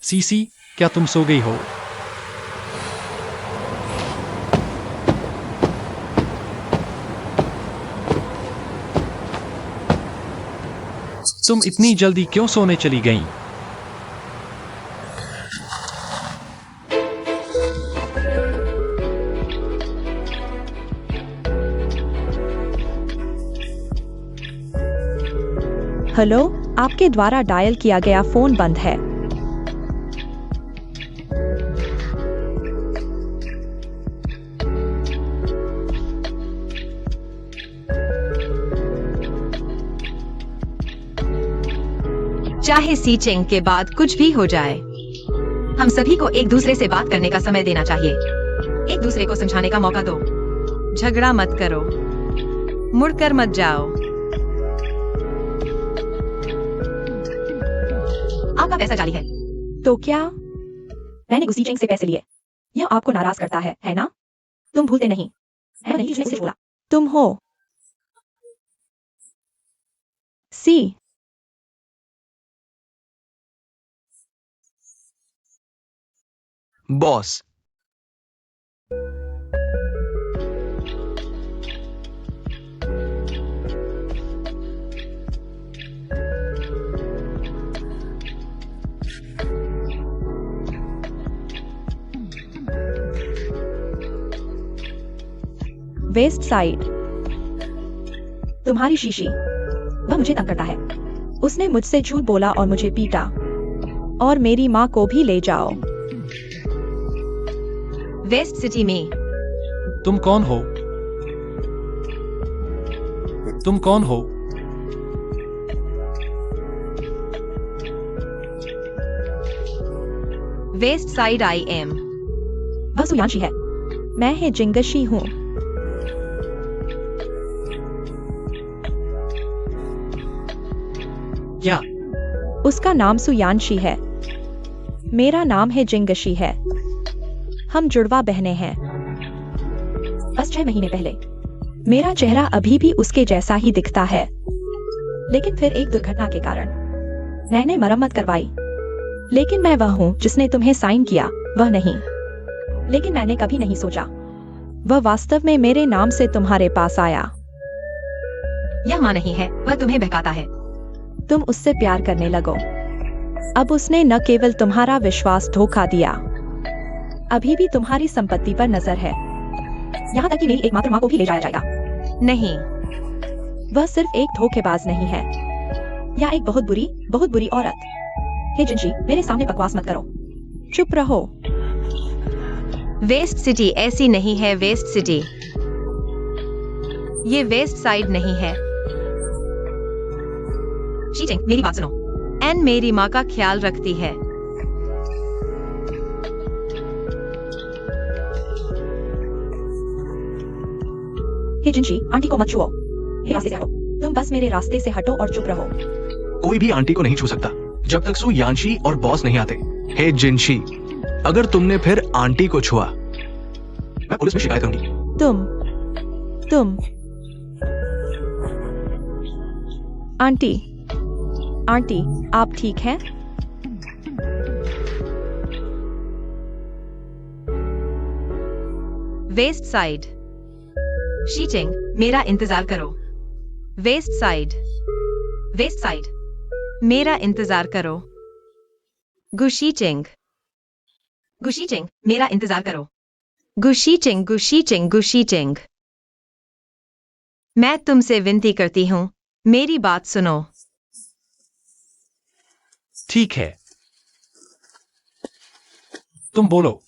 CC, क्या तुम सो गई हो? तुम इतनी जल्दी क्यों सोने चली गईं? हेलो, आपके द्वारा डायल किया गया फोन बंद है। चाहे सीचिंग के बाद कुछ भी हो जाए, हम सभी को एक दूसरे से बात करने का समय देना चाहिए। एक दूसरे को समझाने का मौका दो। झगड़ा मत करो, मुड़कर मत जाओ। आपका पैसा जाली है। तो क्या? मैंने गुसी चेंग से पैसे लिए। यह आपको नाराज करता है ना? तुम भूलते नहीं, है नहीं जिसने उसे छोड़ा। तुम हो सी। बॉस। West side. तुम्हारी शीशी, वह मुझे तंग करता है। उसने मुझसे झूठ बोला और मुझे पीटा। और मेरी माँ को भी ले जाओ। वेस्ट सिटी में। तुम कौन हो? तुम कौन हो? West side I am. वह सुयांशी है। मैं है जिंगशी हूँ। क्या? उसका नाम सुयांशी है। मेरा नाम है जिंगशी है। हम जुड़वा बहनें हैं। बस 6 महीने पहले मेरा चेहरा अभी भी उसके जैसा ही दिखता है, लेकिन फिर एक दुर्घटना के कारण मैंने मरम्मत करवाई। लेकिन मैं वह हूँ जिसने तुम्हें साइन किया, वह नहीं। लेकिन मैंने कभी नहीं सोचा वह वास्तव में मेरे नाम से तुम्हारे पास आया। यह माँ नहीं है, वह तुम्हें बहकाता है। तुम उससे प्यार करने लगो। अब उसने न केवल तुम्हारा विश्वास धोखा दिया, अभी भी तुम्हारी संपत्ति पर नजर है। यहाँ तक कि मेरी एकमात्र माँ को भी ले जाया जाएगा। नहीं, वह सिर्फ एक धोखेबाज नहीं है, या एक बहुत बुरी औरत। हे जिंशी, मेरे सामने बकवास मत करो। चुप रहो। वेस्ट सिटी ऐसी नहीं है। वेस्ट सिटी ये वेस्ट साइड नहीं है। शीचिंग, मेरी बात सुनो। एन मेरी माँ का ख्याल रखती है। हे जिंशी, आंटी को मत छुओ। हे रास्ते से हटो। तुम बस मेरे रास्ते से हटो और चुप रहो। कोई भी आंटी को नहीं छू सकता जब तक सु यानशी और बॉस नहीं आते। हे जिनशी, अगर तुमने फिर आंटी को छुआ, मैं पुलिस में शिकायत करूंगी। तुम आंटी, आप ठीक हैं? West side. शीचिंग, मेरा इंतजार करो। वेस्ट साइड मेरा इंतजार करो। गुशीचिंग, मेरा इंतजार करो। गुशीचिंग। मैं तुमसे विनती करती हूँ, मेरी बात सुनो। ठीक है, तुम बोलो,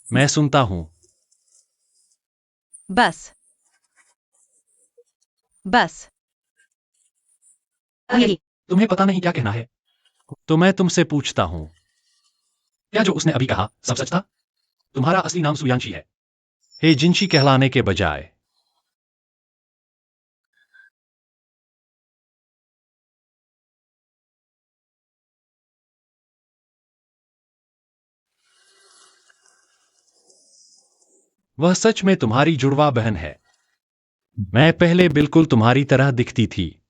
मैं सुनता हूं। बस यही। तुम्हें पता नहीं क्या कहना है, तो मैं तुमसे पूछता हूं, क्या जो उसने अभी कहा सब सच था? तुम्हारा असली नाम सुयांशी है, हे जिंशी कहलाने के बजाय। वह सच में तुम्हारी जुड़वा बहन है। मैं पहले बिल्कुल तुम्हारी तरह दिखती थी।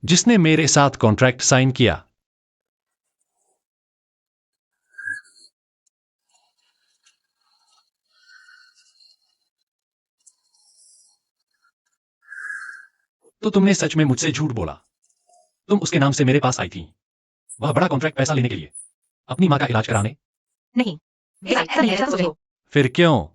जिसने मेरे साथ कॉन्ट्रैक्ट साइन किया। तो तुमने सच में मुझसे झूठ बोला। तुम उसके नाम से मेरे पास आई थी, वह बड़ा कॉन्ट्रैक्ट पैसा लेने के लिए, अपनी माँ का इलाज कराने। नहीं, ऐसा नहीं है, ऐसा सोच रहे हो। फिर क्यों?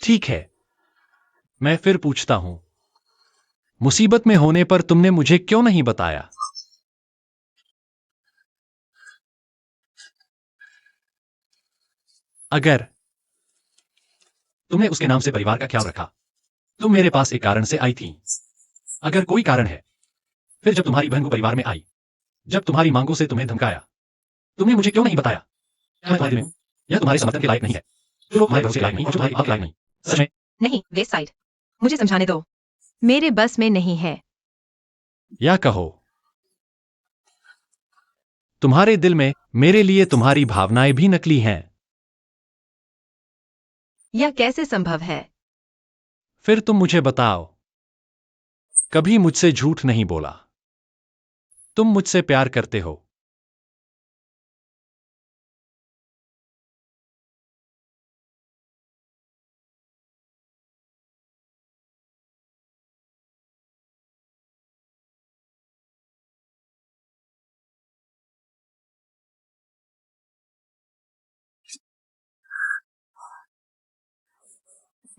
ठीक है, मैं फिर पूछता हूं, मुसीबत में होने पर तुमने मुझे क्यों नहीं बताया? अगर तुमने उसके नाम से परिवार का ख्याल रखा, तुम मेरे पास एक कारण से आई थी। अगर कोई कारण है, फिर जब तुम्हारी बहन को परिवार में आई, जब तुम्हारी मांगों से तुम्हें धमकाया, तुमने मुझे क्यों नहीं बताया? क्या मैं तुम्हारे दिल में हूं? यह तुम्हारे समर्थन के लायक नहीं है। जो लोग तुम्हारे भरोसे के लायक नहीं और जो तुम्हारी बात के लायक नहीं। सच में। नहीं, वेस्ट साइड, मुझे समझाने दो। मेरे बस में नहीं है। या कहो, तुम्हारे दिल में मेरे लिए तुम्हारी भावनाएं भी नकली हैं। यह कैसे संभव है? फिर तुम मुझे बताओ। कभी मुझसे झूठ नहीं बोला। तुम मुझसे प्यार करते हो।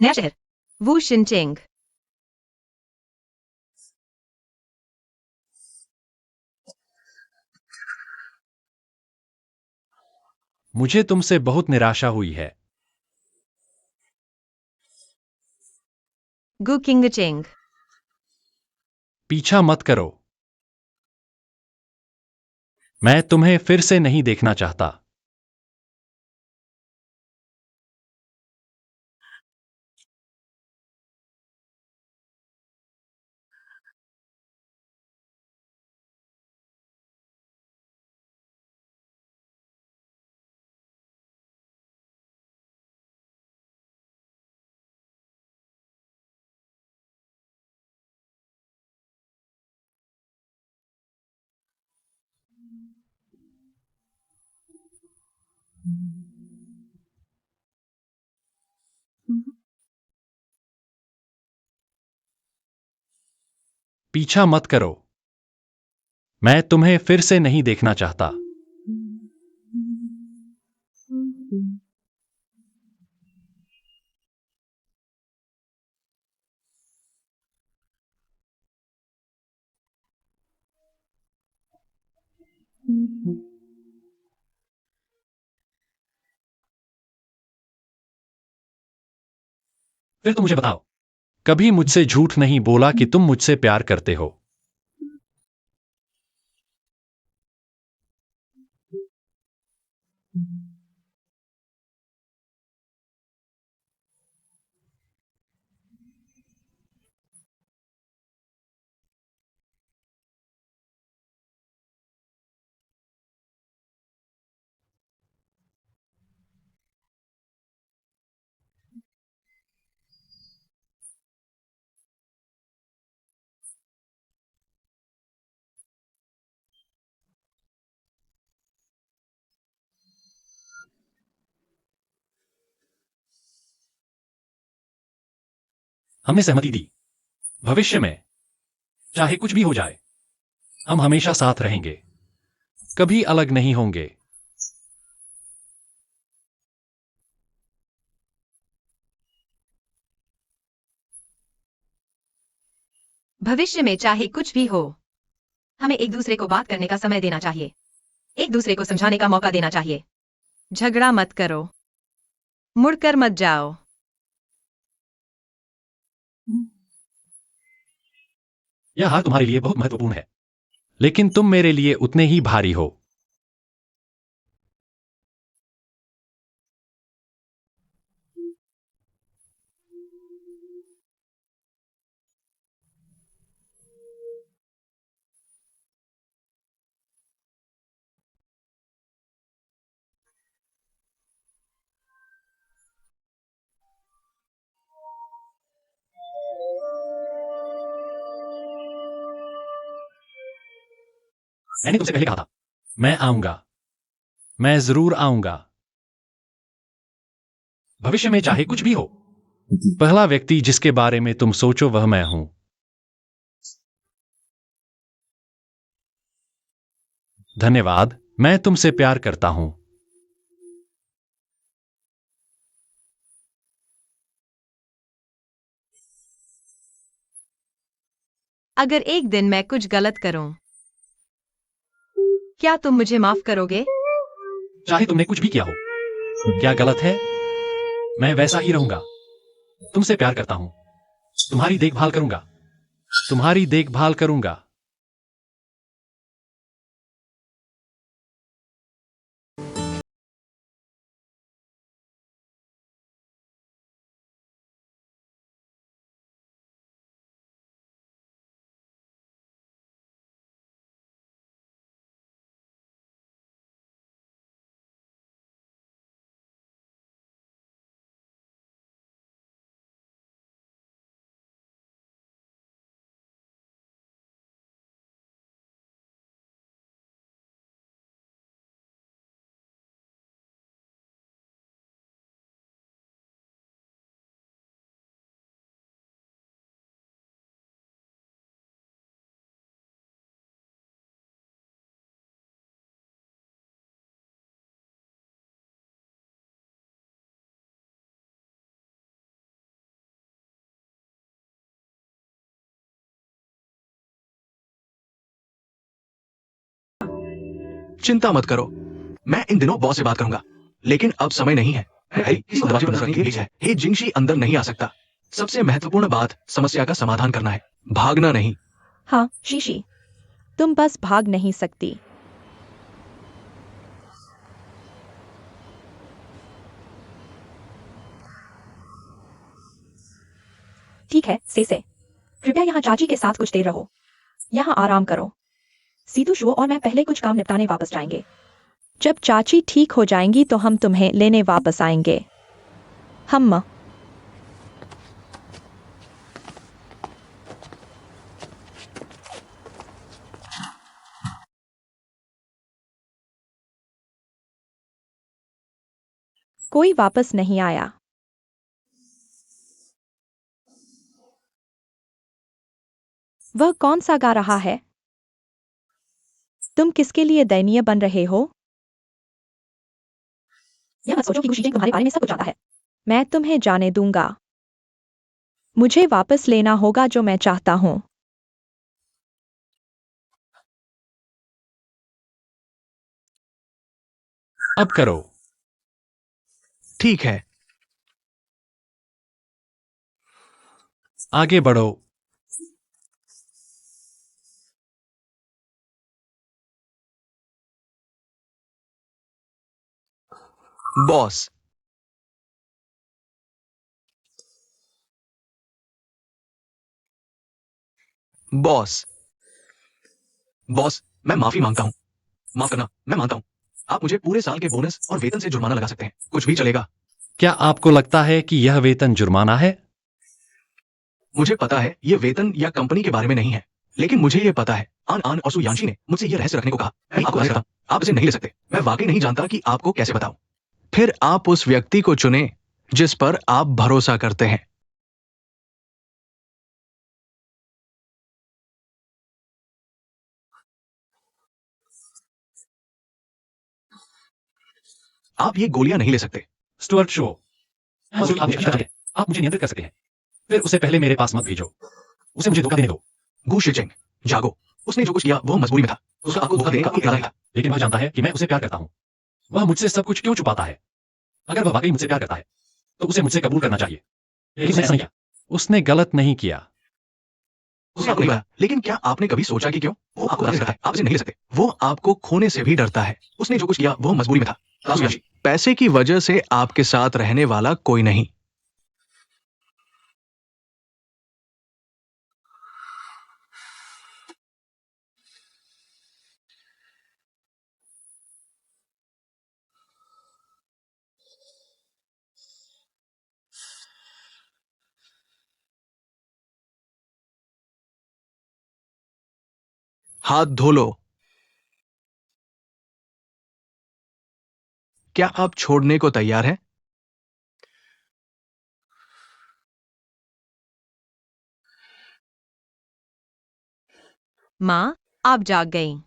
नया शहर, वू शिनचेंग। मुझे तुमसे बहुत निराशा हुई है। गु किंग चेंग। पीछा मत करो। मैं तुम्हें फिर से नहीं देखना चाहता। पीछा मत करो। मैं तुम्हें फिर से नहीं देखना चाहता। फिर तुम मुझे बताओ, कभी मुझसे झूठ नहीं बोला कि तुम मुझसे प्यार करते हो। हमने सहमति दी, भविष्य में चाहे कुछ भी हो जाए, हम हमेशा साथ रहेंगे, कभी अलग नहीं होंगे। भविष्य में चाहे कुछ भी हो, हमें एक दूसरे को बात करने का समय देना चाहिए, एक दूसरे को समझाने का मौका देना चाहिए। झगड़ा मत करो, मुड़कर मत जाओ। यह हार तुम्हारे लिए बहुत महत्वपूर्ण है, लेकिन तुम मेरे लिए उतने ही भारी हो। मैंने तुमसे पहले कहा था मैं आऊंगा, मैं जरूर आऊंगा। भविष्य में चाहे कुछ भी हो, पहला व्यक्ति जिसके बारे में तुम सोचो वह मैं हूं। धन्यवाद, मैं तुमसे प्यार करता हूं। अगर एक दिन मैं कुछ गलत करूं, क्या तुम मुझे माफ करोगे? चाहे तुमने कुछ भी किया हो, क्या गलत है? मैं वैसा ही रहूंगा। तुमसे प्यार करता हूं। तुम्हारी देखभाल करूंगा। तुम्हारी देखभाल करूंगा। चिंता मत करो, मैं इन दिनों बॉस से बात करूंगा, लेकिन अब समय नहीं है। हैरी इस दरवाजे पर नजर रखने के लिए है। हे जिंगशी अंदर नहीं आ सकता। सबसे महत्वपूर्ण बात समस्या का समाधान करना है, भागना नहीं। हाँ शीशी, तुम बस भाग नहीं सकती। ठीक है से कृपया यहाँ चाची के साथ कुछ देर रहो। यहाँ आराम करो। सीधू शो और मैं पहले कुछ काम निपटाने वापस जाएंगे। जब चाची ठीक हो जाएंगी तो हम तुम्हें लेने वापस आएंगे। हम कोई वापस नहीं आया। वह कौन सा गा रहा है? तुम किसके लिए दयनीय बन रहे हो? यह मत सोचो कि गुशी तुम्हारे बारे में सब कुछ जानता है। मैं तुम्हें जाने दूंगा। मुझे वापस लेना होगा जो मैं चाहता हूं। अब करो। ठीक है, आगे बढ़ो। बॉस। बॉस। बॉस, मैं माफी मांगता हूँ। माफ करना, मैं मानता हूँ। आप मुझे पूरे साल के बोनस और वेतन से जुर्माना लगा सकते हैं, कुछ भी चलेगा। क्या आपको लगता है कि यह वेतन जुर्माना है? मुझे पता है ये वेतन या कंपनी के बारे में नहीं है, लेकिन मुझे ये पता है आन आन और सुयांशी ने मुझसे ये रहस्य रखने को कहा। मैं आपको रहस्य बताऊं, आप इसे नहीं ले सकते। मैं वाकई नहीं जानता कि आपको कैसे बताऊं। फिर आप उस व्यक्ति को चुनें जिस पर आप भरोसा करते हैं। आप ये गोलियां नहीं ले सकते। स्टुअर्ट शो, आप मुझे अच्छी तरह जानते हैं। आप मुझे नियंत्रित कर सकते हैं। फिर उसे पहले मेरे पास मत भेजो। उसे मुझे धोखा देने दो। गु शिचिंग, जागो। उसने जो कुछ किया वो मजबूरी में था। उसका आपको धोखा देने का कोई इरादा नहीं था। लेकिन वह जानता है कि मैं उसे प्यार करता हूं। वह मुझसे सब कुछ क्यों छुपाता है? अगर वह वाकई मुझसे प्यार करता है तो उसे मुझसे कबूल करना चाहिए। लेकिन उसने ऐसा नहीं किया। उसने गलत नहीं किया। उसने आपको नहीं बताया, लेकिन क्या आपने कभी सोचा कि क्यों? वो आपको रखता है, आप इसे नहीं ले सकते। वो आपको खोने से भी डरता है। उसने जो कुछ किया वो मजबूरी में था। सुयांशी, पैसे की वजह से आपके साथ रहने वाला कोई नहीं। हाथ धो लो। क्या आप छोड़ने को तैयार हैं? माँ, आप जाग गईं।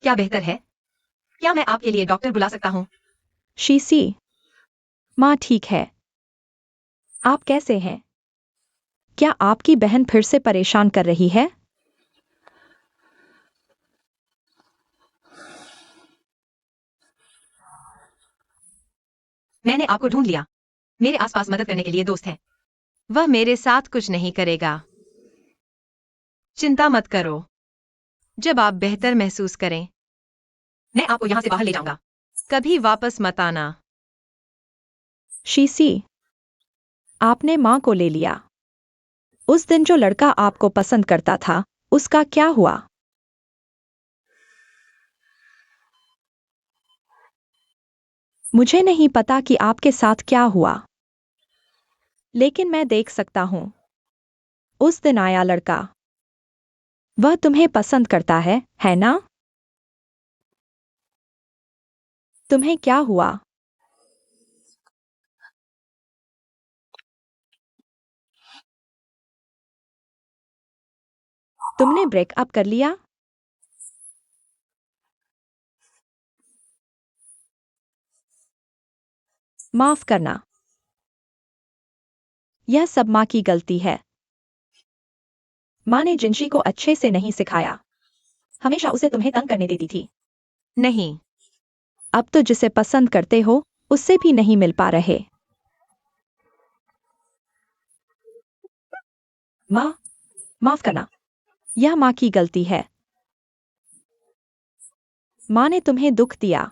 क्या बेहतर है? क्या मैं आपके लिए डॉक्टर बुला सकता हूँ? शीशी, माँ ठीक है। आप कैसे हैं? क्या आपकी बहन फिर से परेशान कर रही है? मैंने आपको ढूंढ लिया। मेरे आसपास मदद करने के लिए दोस्त है। वह मेरे साथ कुछ नहीं करेगा। चिंता मत करो। जब आप बेहतर महसूस करें, मैं आपको यहाँ से बाहर ले जाऊंगा। कभी वापस मत आना। शीशी, आपने माँ को ले लिया। उस दिन जो लड़का आपको पसंद करता था, उसका क्या हुआ? मुझे नहीं पता कि आपके साथ क्या हुआ, लेकिन मैं देख सकता हूं। उस दिन आया लड़का। वह तुम्हें पसंद करता है ना? तुम्हें क्या हुआ? तुमने ब्रेकअप कर लिया? माफ करना। यह सब माँ की गलती है। माँ ने जिंशी को अच्छे से नहीं सिखाया। हमेशा उसे तुम्हें तंग करने देती थी। नहीं। अब तो जिसे पसंद करते हो, उससे भी नहीं मिल पा रहे। माँ, माफ करना। यह माँ की गलती है। माँ ने तुम्हें दुख दिया।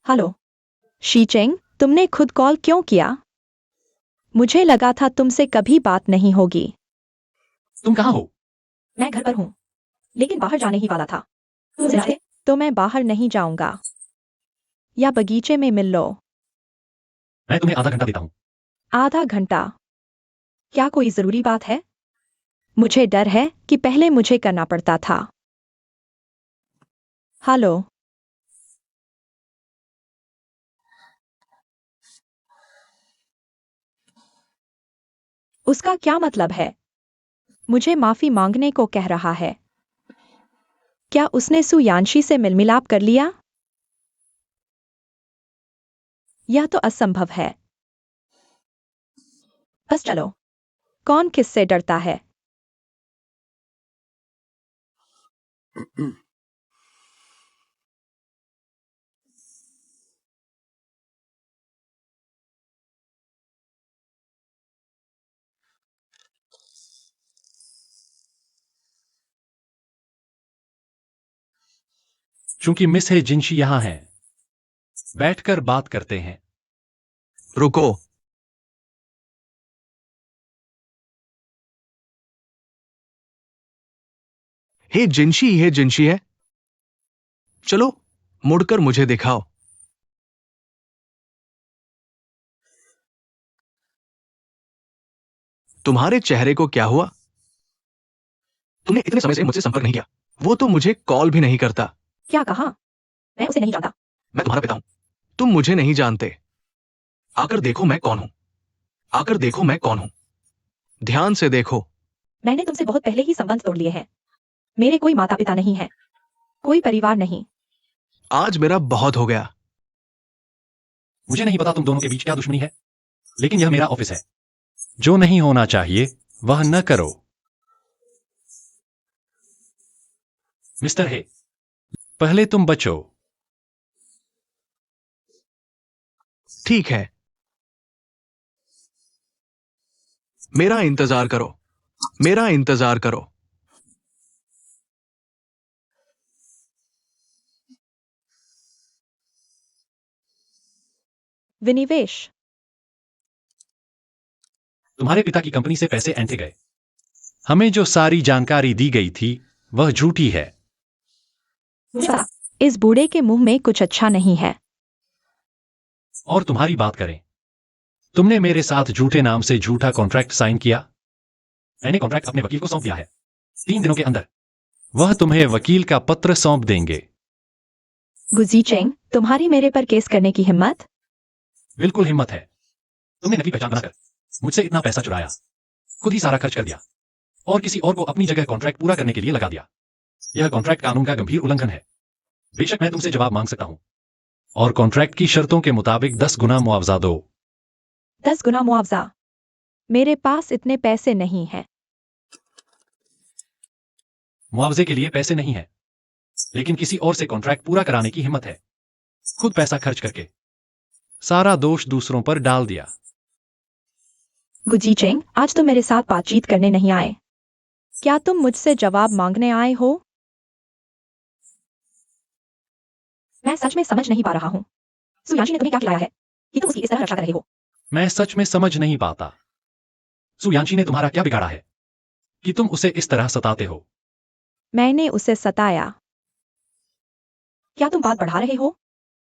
हेलो शीचेंग, तुमने खुद कॉल क्यों किया? मुझे लगा था तुमसे कभी बात नहीं होगी। तुम कहाँ हो? मैं घर पर हूँ, लेकिन बाहर जाने ही वाला था। तुम जाते? तो मैं बाहर नहीं जाऊंगा। या बगीचे में मिल लो। मैं तुम्हें आधा घंटा देता हूँ। आधा घंटा? क्या कोई जरूरी बात है? मुझे डर है कि पहले मुझे करना पड़ता था। हेलो, उसका क्या मतलब है? मुझे माफी मांगने को कह रहा है। क्या उसने सु यानशी से मिलमिलाप कर लिया? यह तो असंभव है। बस चलो। कौन किससे डरता है? चूंकि मिस है जिंशी यहाँ है, बैठकर बात करते हैं। रुको। हे जिंशी है। चलो, मुड़कर मुझे दिखाओ। तुम्हारे चेहरे को क्या हुआ? तुमने इतने समय से मुझसे संपर्क नहीं किया। वो तो मुझे कॉल भी नहीं करता। क्या कहा? मैं उसे नहीं जानता। मैं तुम्हारा पिता हूं। तुम मुझे नहीं जानते। आकर देखो मैं कौन हूं। आकर देखो मैं कौन हूं। ध्यान से देखो। मैंने तुमसे बहुत पहले ही संबंध तोड़ लिए हैं। मेरे कोई माता पिता नहीं है, कोई परिवार नहीं। आज मेरा बहुत हो गया। मुझे नहीं पता तुम दोनों के बीच क्या दुश्मनी है, लेकिन यह मेरा ऑफिस है। जो नहीं होना चाहिए वह न करो। मिस्टर हे, पहले तुम बचो। ठीक है, मेरा इंतजार करो। मेरा इंतजार करो। विनिवेश, तुम्हारे पिता की कंपनी से पैसे ऐंठे गए। हमें जो सारी जानकारी दी गई थी वह झूठी है। इस बूढ़े के मुंह में कुछ अच्छा नहीं है। और तुम्हारी बात करें, तुमने मेरे साथ झूठे नाम से झूठा कॉन्ट्रैक्ट साइन किया। मैंने कॉन्ट्रैक्ट अपने वकील को सौंप दिया है। 3 दिनों के अंदर वह तुम्हें वकील का पत्र सौंप देंगे। गुजी चेंग, तुम्हारी मेरे पर केस करने की हिम्मत? बिल्कुल हिम्मत है। तुमने नकली पहचान बनाकर मुझसे इतना पैसा चुराया, खुद ही सारा खर्च कर दिया और किसी और को अपनी जगह कॉन्ट्रैक्ट पूरा करने के लिए लगा दिया। यह कॉन्ट्रैक्ट कानून का गंभीर उल्लंघन है। बेशक मैं तुमसे जवाब मांग सकता हूं और कॉन्ट्रैक्ट की शर्तों के मुताबिक 10 गुना मुआवजा दो। 10 गुना मुआवजा? मेरे पास इतने पैसे नहीं हैं। मुआवजे के लिए पैसे नहीं है, लेकिन किसी और से कॉन्ट्रैक्ट पूरा कराने की हिम्मत है। खुद पैसा खर्च करके सारा दोष दूसरों पर डाल दिया। गुजी चेंग, आज तुम मेरे साथ बातचीत करने नहीं आए। क्या तुम मुझसे जवाब मांगने आए हो? मैं सच में समझ नहीं पा रहा हूँ। सुयांशी ने तुम्हें क्या खिलाया है कि तुम उसकी इस तरह रक्षा कर रहे हो? मैं सच में समझ नहीं पाता। सुयांशी ने तुम्हारा क्या बिगाड़ा है कि तुम उसे इस तरह सताते हो? मैंने उसे सताया? क्या तुम बात बढ़ा रहे हो?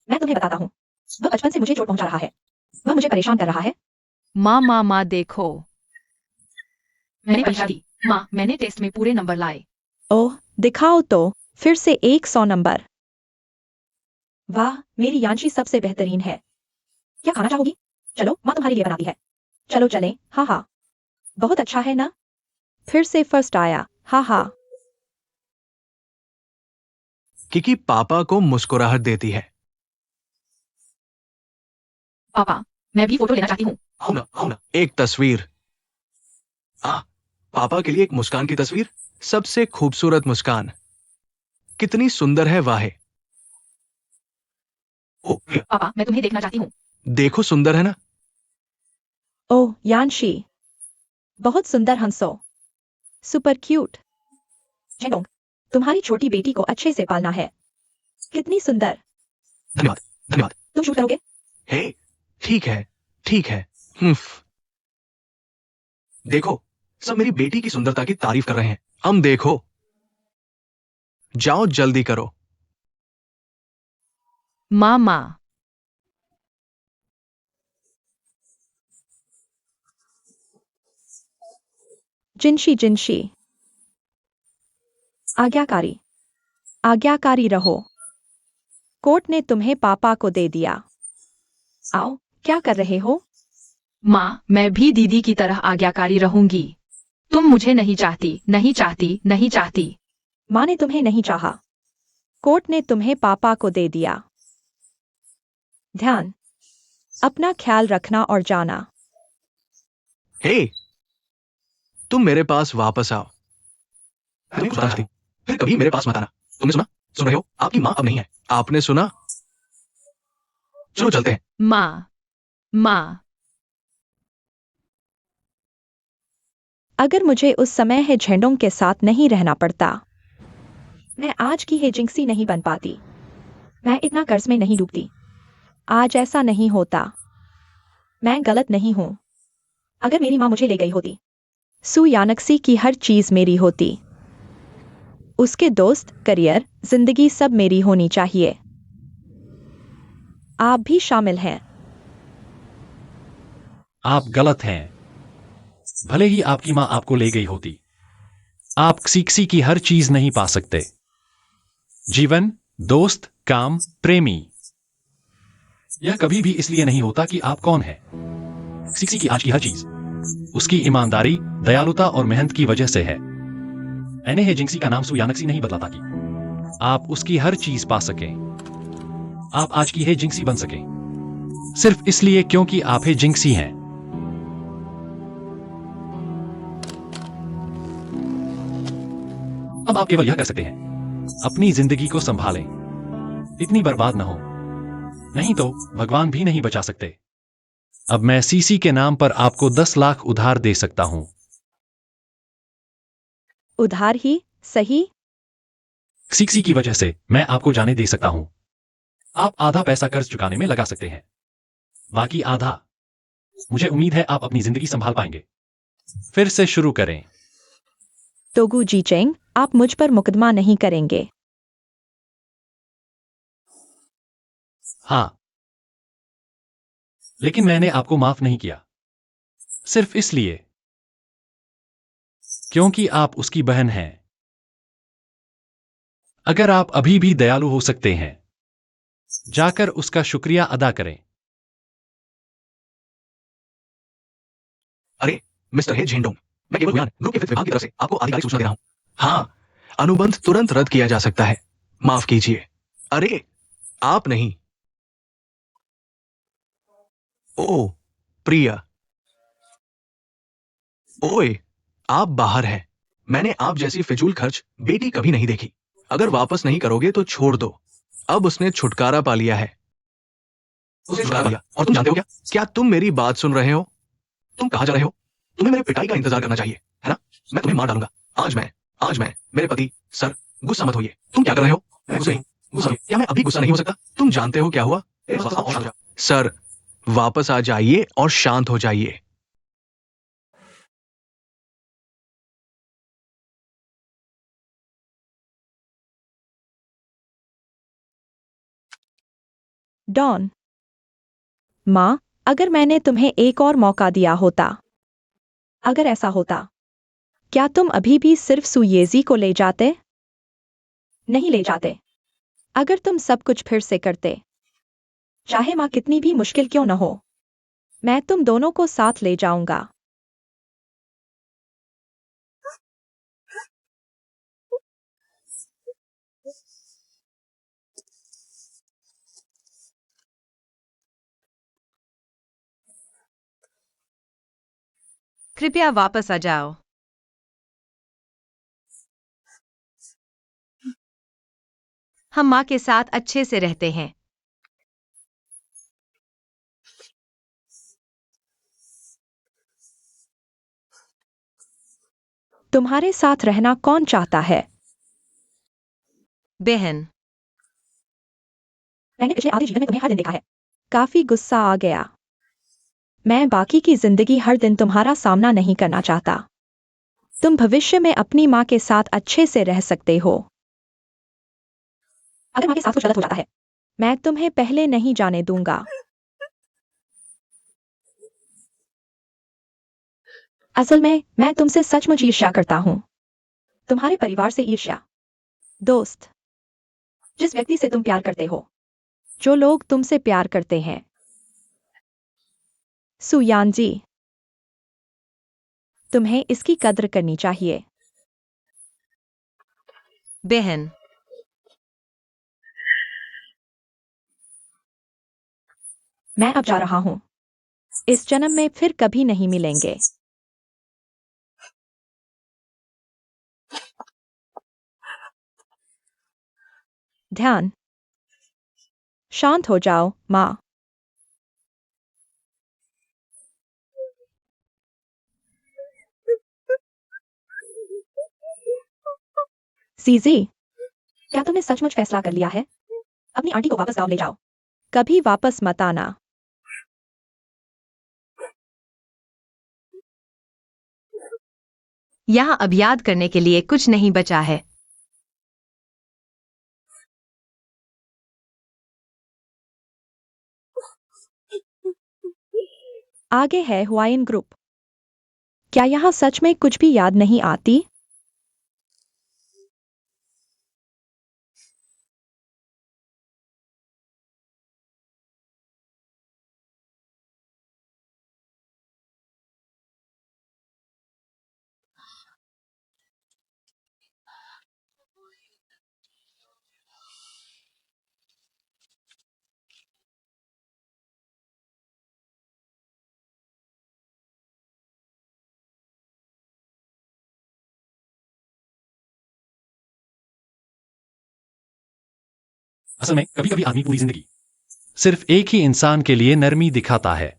मैं तुम्हें बताता हूँ, वह बचपन से मुझे चोट पहुंचा रहा है। वह मुझे परेशान कर रहा है। माँ देखो, मैंने परीक्षा दी। माँ, मैंने टेस्ट में पूरे नंबर लाए। ओह, दिखाओ तो फिर से 100 नंबर। वाह, मेरी यांशी सबसे बेहतरीन है। क्या खाना चाहोगी? चलो, माँ तुम्हारे लिए बनाती है। चलो चलें। हाँ हाँ, बहुत अच्छा है ना? फिर से फर्स्ट आया। हाँ हाँ। किकी पापा को मुस्कुराहट देती है। पापा, मैं भी फोटो लेना चाहती हूँ। आओ ना, एक तस्वीर। पापा के लिए एक मुस्कान की तस्वीर। सबसे खूबसूरत मुस्कान। कितनी सुंदर है वाह। पापा, मैं तुम्हें देखना चाहती हूँ। देखो, सुंदर है ना? ओह यांशी, बहुत सुंदर हंसो। Super cute. जेडोंग, तुम्हारी छोटी बेटी को अच्छे से पालना है। कितनी सुंदर। धन्यवाद। तुम शूट करोगे? हे, ठीक है। देखो, सब मेरी बेटी की सुंदरता की तारीफ कर रहे हैं। देखो, जाओ जल्दी करो। मामा, जिनशी, आज्ञाकारी रहो। कोर्ट ने तुम्हें पापा को दे दिया। आओ, क्या कर रहे हो? माँ, मैं भी दीदी की तरह आज्ञाकारी रहूंगी। तुम मुझे नहीं चाहती। माँ ने तुम्हें नहीं चाहा। कोर्ट ने तुम्हें पापा को दे दिया। ध्यान, अपना ख्याल रखना और जाना। हे, तुम मेरे पास वापस आओ। फिर कभी मेरे पास मत आना। तुमने सुना? सुन रहे हो? आपकी माँ अब नहीं है। आपने सुना? चलो चलते हैं। माँ, अगर मुझे उस समय है झेंडोंग के साथ नहीं रहना पड़ता, मैं आज की है जिंक्सी नहीं बन पाती। मैं इतना कर्ज में नहीं डूबती। आज ऐसा नहीं होता। मैं गलत नहीं हूं। अगर मेरी माँ मुझे ले गई होती, सु यानक्सी की हर चीज मेरी होती। उसके दोस्त, करियर, जिंदगी सब मेरी होनी चाहिए। आप भी शामिल हैं। आप गलत हैं। भले ही आपकी मां आपको ले गई होती, आप किसी की हर चीज नहीं पा सकते। जीवन, दोस्त, काम, प्रेमी, यह कभी भी इसलिए नहीं होता कि आप कौन हैं। किसी की आज की हर चीज उसकी ईमानदारी, दयालुता और मेहनत की वजह से है। एने हे जिंक्सी का नाम सु यानक्सी नहीं बदला ताकि आप उसकी हर चीज पा सकें। आप आज की हे जिंक्सी बन सकें सिर्फ इसलिए क्योंकि आप हे जिंक्सी हैं। अब आप केवल यह कर सकते हैं, अपनी जिंदगी को संभालें। इतनी बर्बाद न हो, नहीं तो भगवान भी नहीं बचा सकते। अब मैं सीसी के नाम पर आपको 10 लाख उधार दे सकता हूं। उधार ही सही? सीसी की वजह से मैं आपको जाने दे सकता हूं। आप आधा पैसा कर्ज चुकाने में लगा सकते हैं, बाकी आधा मुझे उम्मीद है आप अपनी जिंदगी संभाल पाएंगे। फिर से शुरू करें। तोगू जीचेंग, आप मुझ पर मुकदमा नहीं करेंगे? हाँ, लेकिन मैंने आपको माफ नहीं किया, सिर्फ इसलिए क्योंकि आप उसकी बहन हैं। अगर आप अभी भी दयालु हो सकते हैं, जाकर उसका शुक्रिया अदा करें। अरे मिस्टर हे झेंडोंग, मैं केवल हुयान ग्रुप के वित्त विभाग की तरफ से आपको आधिकारिक सूचना दे रहा हूं। हाँ, अनुबंध तुरंत रद्द किया जा सकता है। माफ कीजिए। अरे आप नहीं। ओ प्रिया, ओए, आप बाहर हैं। मैंने आप जैसी फिजूल खर्च बेटी कभी नहीं देखी। अगर वापस नहीं करोगे तो छोड़ दो। अब उसने छुटकारा पा लिया है। उसने छुटकारा पा लिया, और तुम जानते हो क्या? क्या तुम मेरी बात सुन रहे हो? तुम कहाँ जा रहे हो? तुम्हें मेरे पिटाई का इंतजार करना चाहिए, है ना? मैं तुम्हें मार डालूंगा। आज मैं मेरे पति। सर, गुस्सा मत होइए। तुम क्या कर रहे हो? मैं गुस्सा नहीं। गुस्सा क्या मैं अभी गुस्सा नहीं हो सकता? तुम जानते हो क्या हुआ? सर, वापस आ जाइए और शांत हो जाइए। डॉन, माँ, अगर मैंने तुम्हें एक और मौका दिया होता, अगर ऐसा होता, क्या तुम अभी भी सिर्फ सुयेजी को ले जाते? नहीं ले जाते। अगर तुम सब कुछ फिर से करते, चाहे माँ कितनी भी मुश्किल क्यों न हो, मैं तुम दोनों को साथ ले जाऊंगा। कृपया वापस आ जाओ। हम माँ के साथ अच्छे से रहते हैं। तुम्हारे साथ रहना कौन चाहता है? बहन, मैंने पिछले आधे जीवन में तुम्हें हर दिन देखा है। काफी गुस्सा आ गया। मैं बाकी की जिंदगी हर दिन तुम्हारा सामना नहीं करना चाहता। तुम भविष्य में अपनी माँ के साथ अच्छे से रह सकते हो। अगर माँ के साथ कुछ गलत हो जाता है, मैं तुम्हें पहले नहीं जाने दूंगा। असल में मैं तुमसे सचमुच ईर्ष्या करता हूँ। तुम्हारे परिवार से ईर्ष्या। दोस्त, जिस व्यक्ति से तुम प्यार करते हो, जो लोग तुमसे प्यार करते हैं। सुयानजी, तुम्हें इसकी कद्र करनी चाहिए। बहन, मैं अब जा रहा हूँ। इस जन्म में फिर कभी नहीं मिलेंगे। ध्यान। शांत हो जाओ, माँ। सीजी, क्या तुमने सचमुच फैसला कर लिया है? अपनी आंटी को वापस गांव ले जाओ। कभी वापस मत आना। यहाँ अब याद करने के लिए कुछ नहीं बचा है। आगे है हुआइन ग्रुप। क्या यहाँ सच में कुछ भी याद नहीं आती? असल में कभी कभी आदमी पूरी जिंदगी सिर्फ एक ही इंसान के लिए नरमी दिखाता है।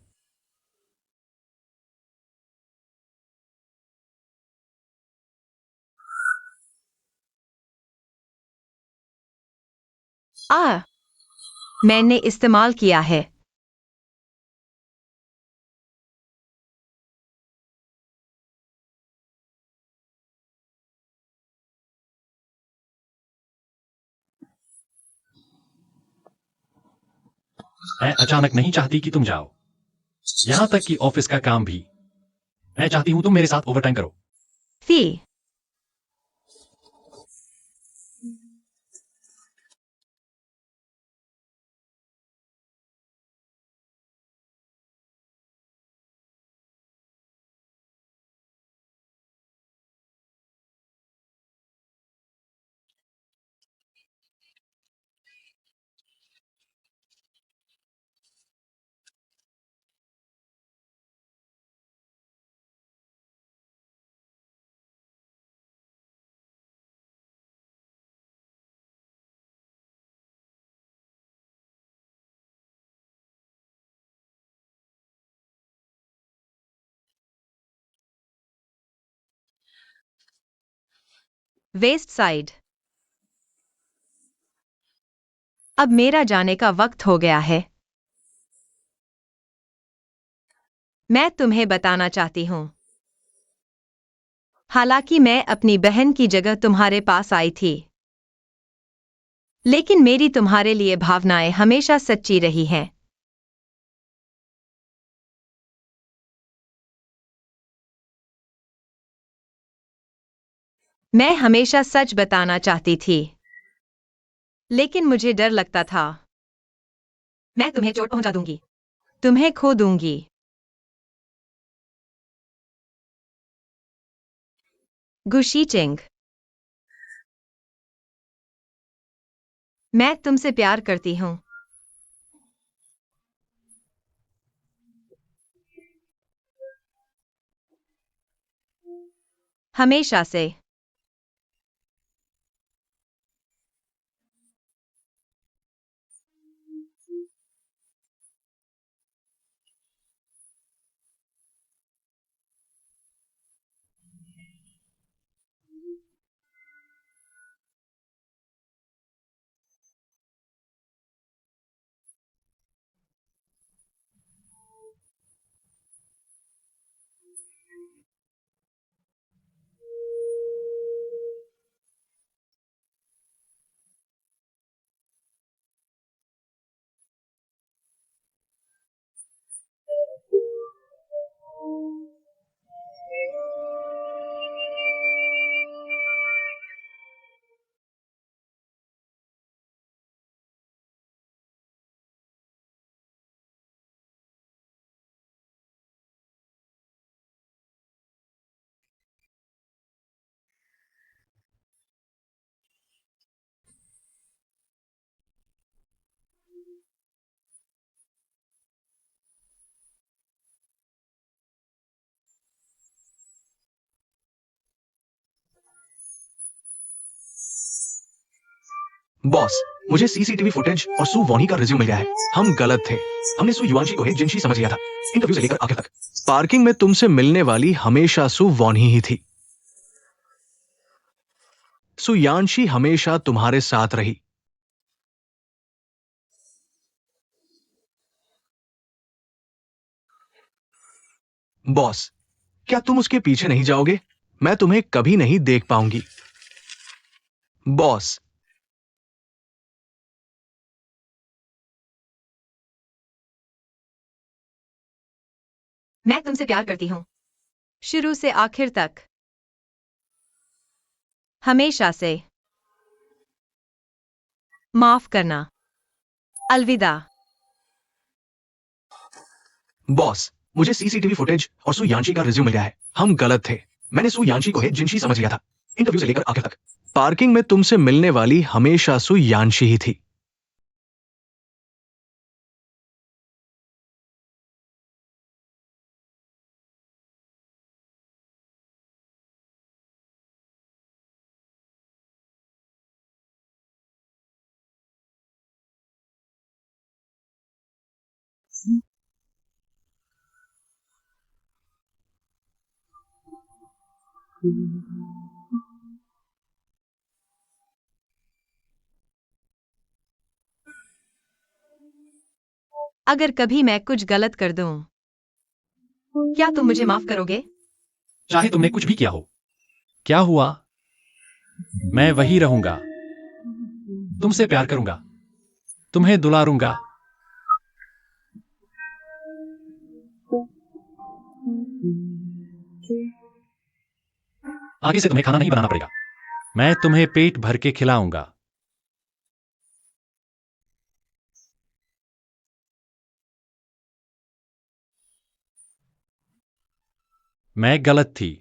मैंने इस्तेमाल किया है। मैं अचानक नहीं चाहती कि तुम जाओ, यहां तक कि ऑफिस का काम भी। मैं चाहती हूं तुम मेरे साथ ओवरटाइम करो। फी। West side. अब मेरा जाने का वक्त हो गया है। मैं तुम्हें बताना चाहती हूं, हालांकि मैं अपनी बहन की जगह तुम्हारे पास आई थी, लेकिन मेरी तुम्हारे लिए भावनाएं हमेशा सच्ची रही हैं। मैं हमेशा सच बताना चाहती थी, लेकिन मुझे डर लगता था मैं तुम्हें चोट पहुंचा दूंगी, तुम्हें खो दूंगी। गुशीचिंग। मैं तुमसे प्यार करती हूं। हमेशा से। बॉस, मुझे सीसीटीवी फुटेज और सू वॉनी का रिज्यूम मिल गया है। हम गलत थे। हमने सू युआनशी को जिनशी समझ लिया था, इंटरव्यू से लेकर आखिर तक। पार्किंग में तुमसे मिलने वाली हमेशा सू वॉनी ही थी। सू यानशी हमेशा तुम्हारे साथ रही। बॉस, क्या तुम उसके पीछे नहीं जाओगे? मैं तुम्हें कभी नहीं देख पाऊंगी। बॉस, मैं तुमसे प्यार करती हूं, शुरू से आखिर तक, हमेशा से। माफ करना। अलविदा। बॉस, मुझे सीसीटीवी फुटेज और सू यानशी का रिज्यूम मिल गया है। हम गलत थे। मैंने सू यानशी को जिनशी समझ लिया था, इंटरव्यू से लेकर आखिर तक। पार्किंग में तुमसे मिलने वाली हमेशा सू यानशी ही थी। अगर कभी मैं कुछ गलत कर दूं, क्या तुम मुझे माफ करोगे? चाहे तुमने कुछ भी किया हो। क्या हुआ? मैं वही रहूंगा। तुमसे प्यार करूंगा, तुम्हें दुलारूंगा। आगे से तुम्हें खाना नहीं बनाना पड़ेगा। मैं तुम्हें पेट भर के खिलाऊंगा। मैं गलत थी।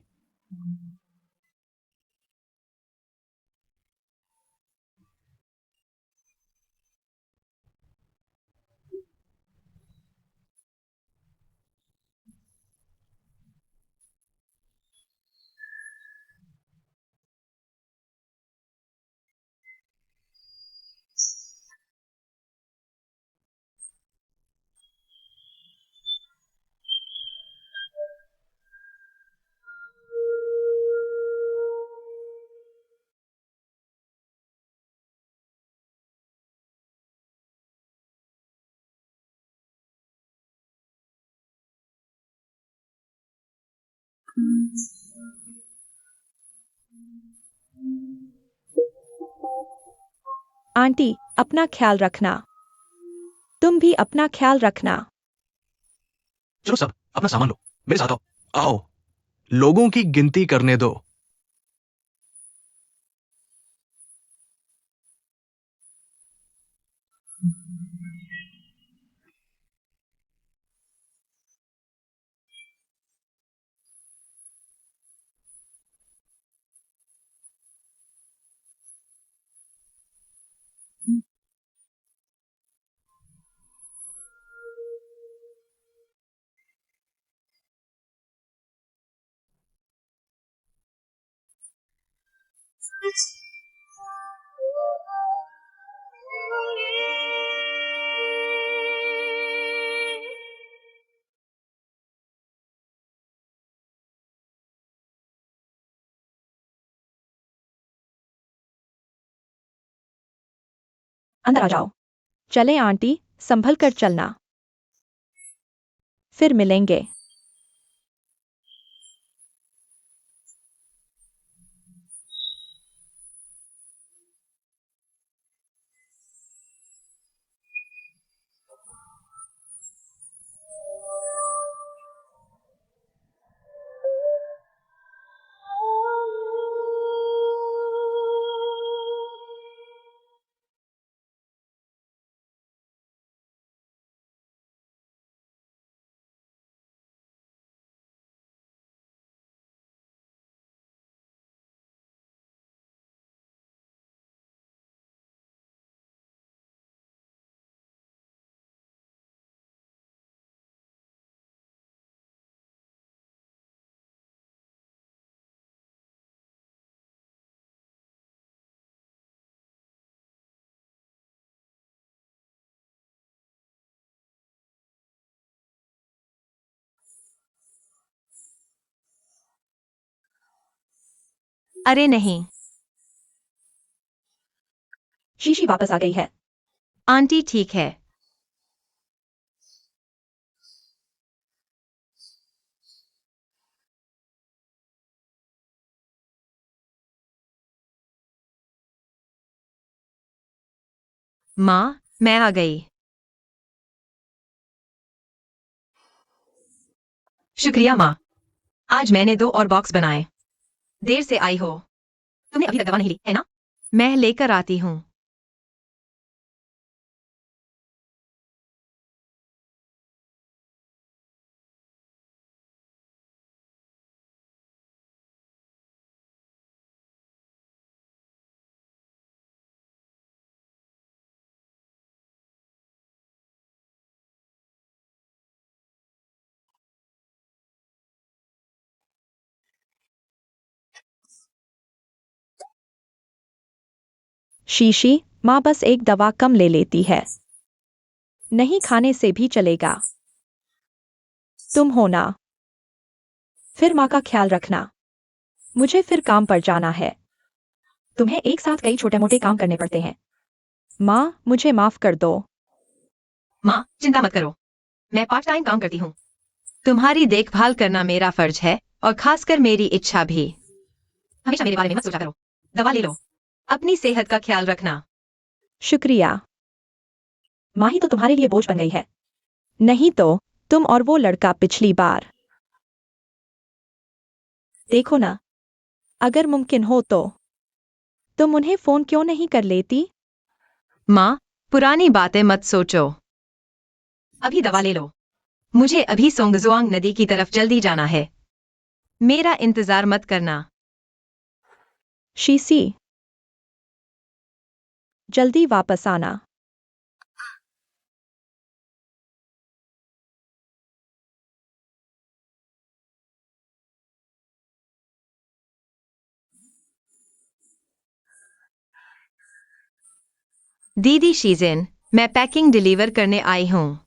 आंटी, अपना ख्याल रखना। तुम भी अपना ख्याल रखना। चलो सब अपना सामान लो, मेरे साथ आओ। आओ, लोगों की गिनती करने दो। अंदर आ जाओ। चले आंटी, संभल कर चलना। फिर मिलेंगे। अरे नहीं, शीशी वापस आ गई है। आंटी ठीक है। माँ, मैं आ गई। शुक्रिया माँ। आज मैंने 2 और बॉक्स बनाए। देर से आई हो। तुमने अभी तक दवा नहीं ली है ना? मैं लेकर आती हूँ। शीशी, माँ बस एक दवा कम ले लेती है। नहीं खाने से भी चलेगा। तुम हो ना। फिर माँ का ख्याल रखना। मुझे फिर काम पर जाना है। तुम्हें एक साथ कई छोटे मोटे काम करने पड़ते हैं। माँ, मुझे माफ कर दो। माँ, चिंता मत करो। मैं पार्ट टाइम काम करती हूँ। तुम्हारी देखभाल करना मेरा फर्ज है और खासकर मेरी इच्छा भी। हमेशा मेरे बारे में मत सोचा करो। दवा ले लो। अपनी सेहत का ख्याल रखना। शुक्रिया। माँ ही तो तुम्हारे लिए बोझ बन गई है। नहीं तो तुम और वो लड़का पिछली बार। देखो ना, अगर मुमकिन हो तो तुम उन्हें फोन क्यों नहीं कर लेती? माँ, पुरानी बातें मत सोचो। अभी दवा ले लो। मुझे अभी सोंगजुआंग नदी की तरफ जल्दी जाना है। मेरा इंतजार मत करना। शीशी, जल्दी वापस आना। दीदी शीजिन, मैं पैकिंग डिलीवर करने आई हूँ।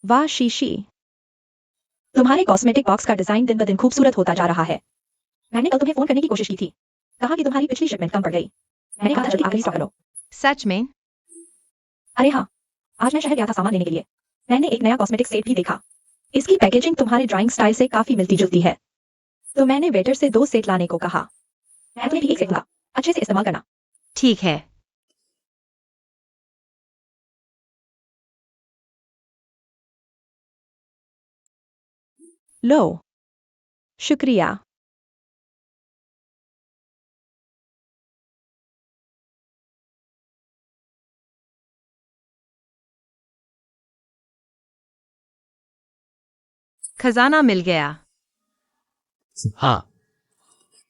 वाह शीशी, तुम्हारे कॉस्मेटिक बॉक्स का डिजाइन दिन ब दिन खूबसूरत होता जा रहा है। मैंने कल तुम्हें फोन करने की कोशिश की थी, कहा कि तुम्हारी पिछली शिपमेंट कम पड़ गई। मैंने कहा था जल्दी आखिरी स्टॉक करो। सच में? अरे हाँ, आज मैं शहर गया था सामान लेने के लिए। मैंने एक नया कॉस्मेटिक सेट भी देखा। इसकी पैकेजिंग तुम्हारे ड्राइंग स्टाइल से काफी मिलती जुलती है, तो मैंने वेटर से 2 सेट लाने को कहा। मैं तुम्हें भी एक सेट दूंगा, अच्छे से इस्तेमाल करना। ठीक है। लो, शुक्रिया। खजाना मिल गया। हाँ,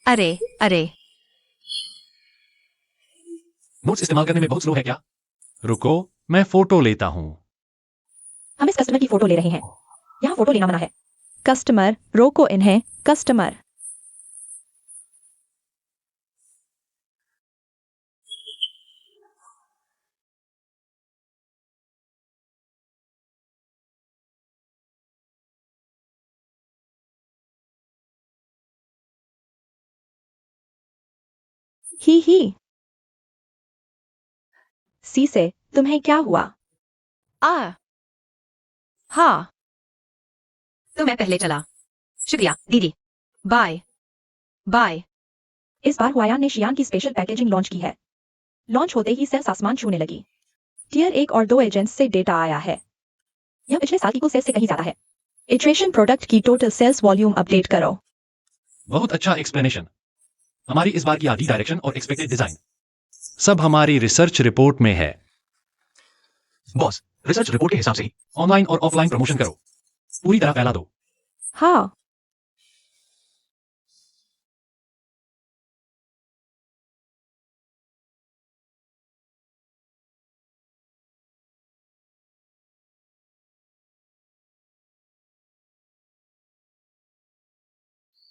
अरे, अरे, नोट्स इस्तेमाल करने में बहुत स्लो है क्या? रुको, मैं फोटो लेता हूँ। हम इस कस्टमर की फोटो ले रहे हैं, यहाँ फोटो लेना मना है। कस्टमर, रोको इन्हें। कस्टमर, ही सी से तुम्हें क्या हुआ? आ, हाँ। तो मैं पहले चला। शुक्रिया, दीदी। Bye, bye. इस बार हुआयान ने शियान की स्पेशल पैकेजिंग लॉन्च की है। लॉन्च होते ही सेल्स आसमान छूने लगी। टियर 1 और 2 एजेंट्स से डेटा आया है, यह पिछले साल की कुल सेल्स से कहीं ज्यादा है। इटरेशन प्रोडक्ट की टोटल सेल्स वॉल्यूम अपडेट करो। बहुत अच्छा एक्सप्लेनेशन। हमारी इस बार की आधी डायरेक्शन और एक्सपेक्टेड डिजाइन सब हमारी रिसर्च रिपोर्ट में है। बॉस, रिसर्च रिपोर्ट के हिसाब से ही ऑनलाइन और ऑफलाइन प्रमोशन करो, पूरी तरह फैला दो। हाँ,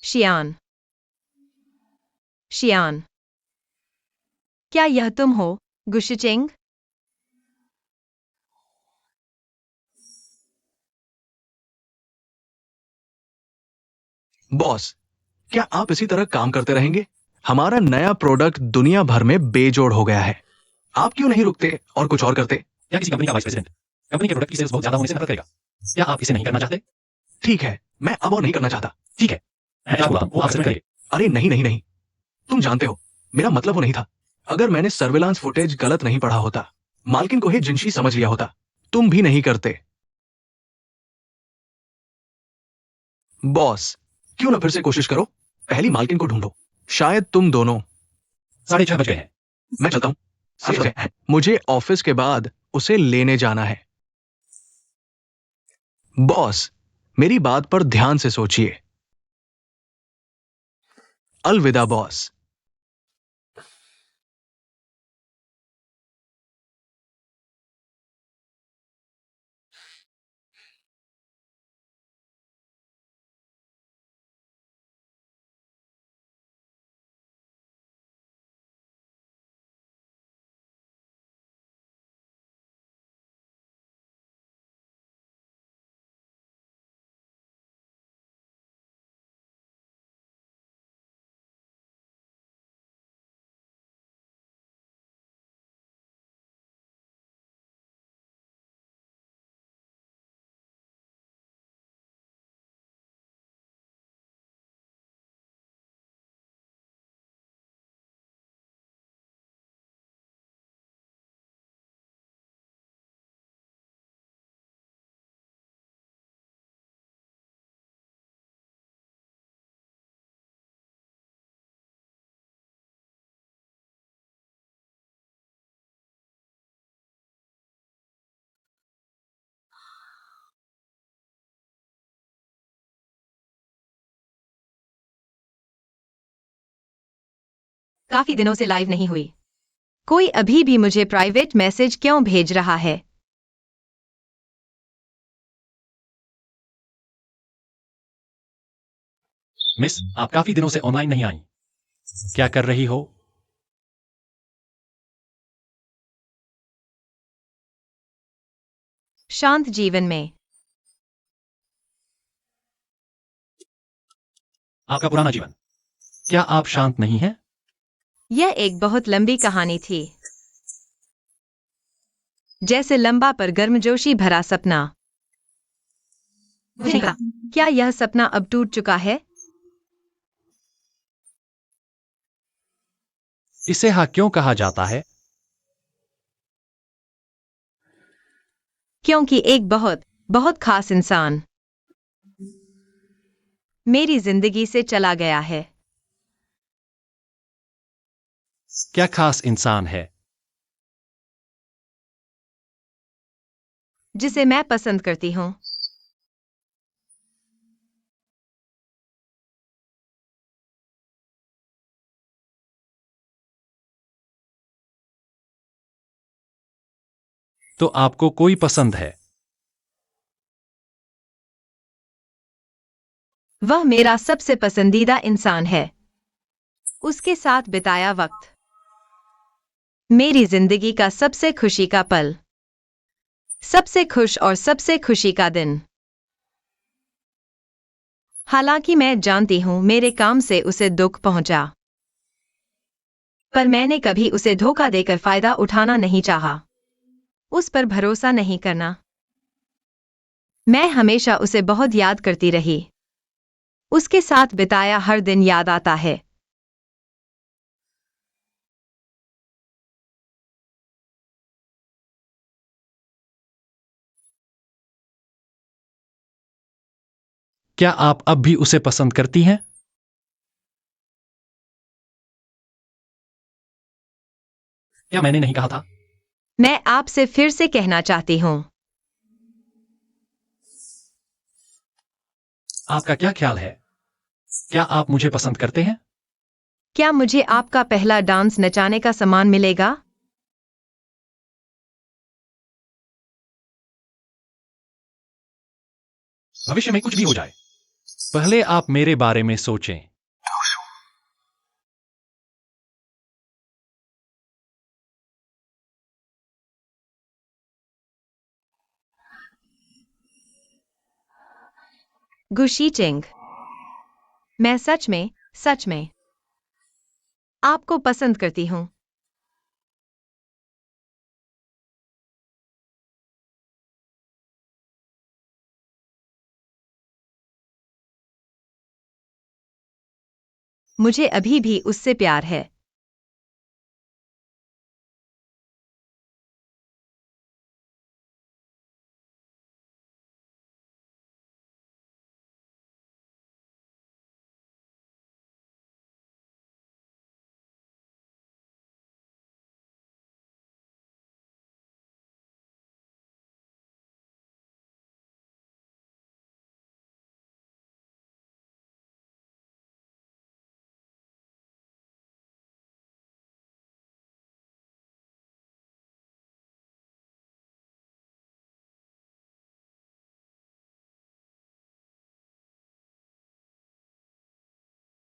शियान, शियान, क्या यह तुम हो, गुशिचेंग? बॉस, क्या आप इसी तरह काम करते रहेंगे? हमारा नया प्रोडक्ट दुनिया भर में बेजोड़ हो गया है। आप क्यों नहीं रुकते और कुछ और करते? क्या किसी कंपनी का वाइस प्रेसिडेंट कंपनी के प्रोडक्ट की सेल्स बहुत ज्यादा होने से नफरत करेगा? क्या आप इसे नहीं करना चाहते? ठीक है, मैं अब और नहीं करना चाहता। ठीक है, मैं क्या बोला वो आप करेंगे। अरे नहीं नहीं नहीं, तुम जानते हो, मेरा मतलब वो नहीं था। अगर मैंने सर्विलांस फुटेज गलत नहीं पढ़ा होता, मालकिन को ही जिनशी समझ लिया होता, तुम भी नहीं करते। बॉस, क्यों ना फिर से कोशिश करो? पहली मालकिन को ढूंढो, शायद तुम दोनों। 6:30 बज गए हैं। मैं चलता हूँ, मुझे ऑफिस के बाद उसे लेने जाना है। बॉस, मेरी बात पर ध्यान से सोचिए। अलविदा बॉस। काफी दिनों से लाइव नहीं हुई। कोई अभी भी मुझे प्राइवेट मैसेज क्यों भेज रहा है? मिस, आप काफी दिनों से ऑनलाइन नहीं आई। क्या कर रही हो? शांत जीवन में। आपका पुराना जीवन। क्या आप शांत नहीं हैं? यह एक बहुत लंबी कहानी थी। जैसे लंबा पर गर्मजोशी भरा सपना। मुझे नहीं पता, क्या यह सपना अब टूट चुका है? इसे हाँ क्यों कहा जाता है? क्योंकि एक बहुत बहुत खास इंसान मेरी जिंदगी से चला गया है। क्या खास इंसान है? जिसे मैं पसंद करती हूँ। तो आपको कोई पसंद है? वह मेरा सबसे पसंदीदा इंसान है। उसके साथ बिताया वक्त मेरी जिंदगी का सबसे खुशी का पल। सबसे खुश और सबसे खुशी का दिन। हालांकि मैं जानती हूं मेरे काम से उसे दुख पहुंचा, पर मैंने कभी उसे धोखा देकर फायदा उठाना नहीं चाहा। उस पर भरोसा नहीं करना। मैं हमेशा उसे बहुत याद करती रही। उसके साथ बिताया हर दिन याद आता है। क्या आप अब भी उसे पसंद करती हैं? क्या मैंने नहीं कहा था? मैं आपसे फिर से कहना चाहती हूं। आपका क्या ख्याल है? क्या आप मुझे पसंद करते हैं? क्या मुझे आपका पहला डांस नचाने का सम्मान मिलेगा? भविष्य में कुछ भी हो जाए, पहले आप मेरे बारे में सोचें। गुशीचिंग। मैं सच में आपको पसंद करती हूं। मुझे अभी भी उससे प्यार है।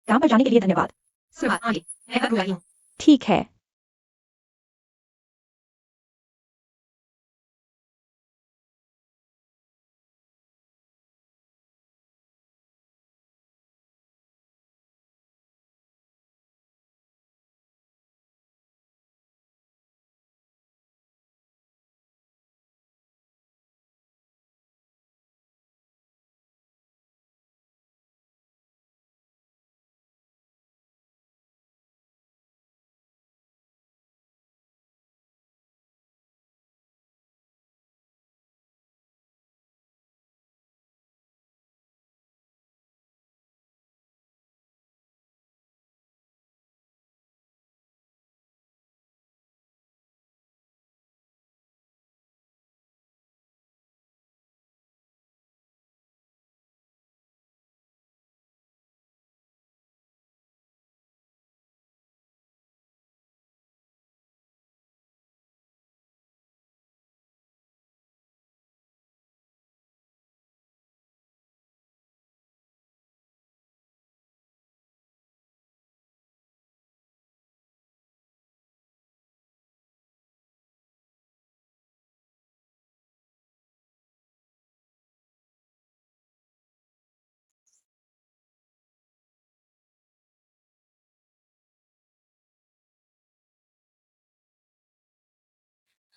काम पर जाने के लिए धन्यवाद। मैं कब बुलाई हूं? ठीक है।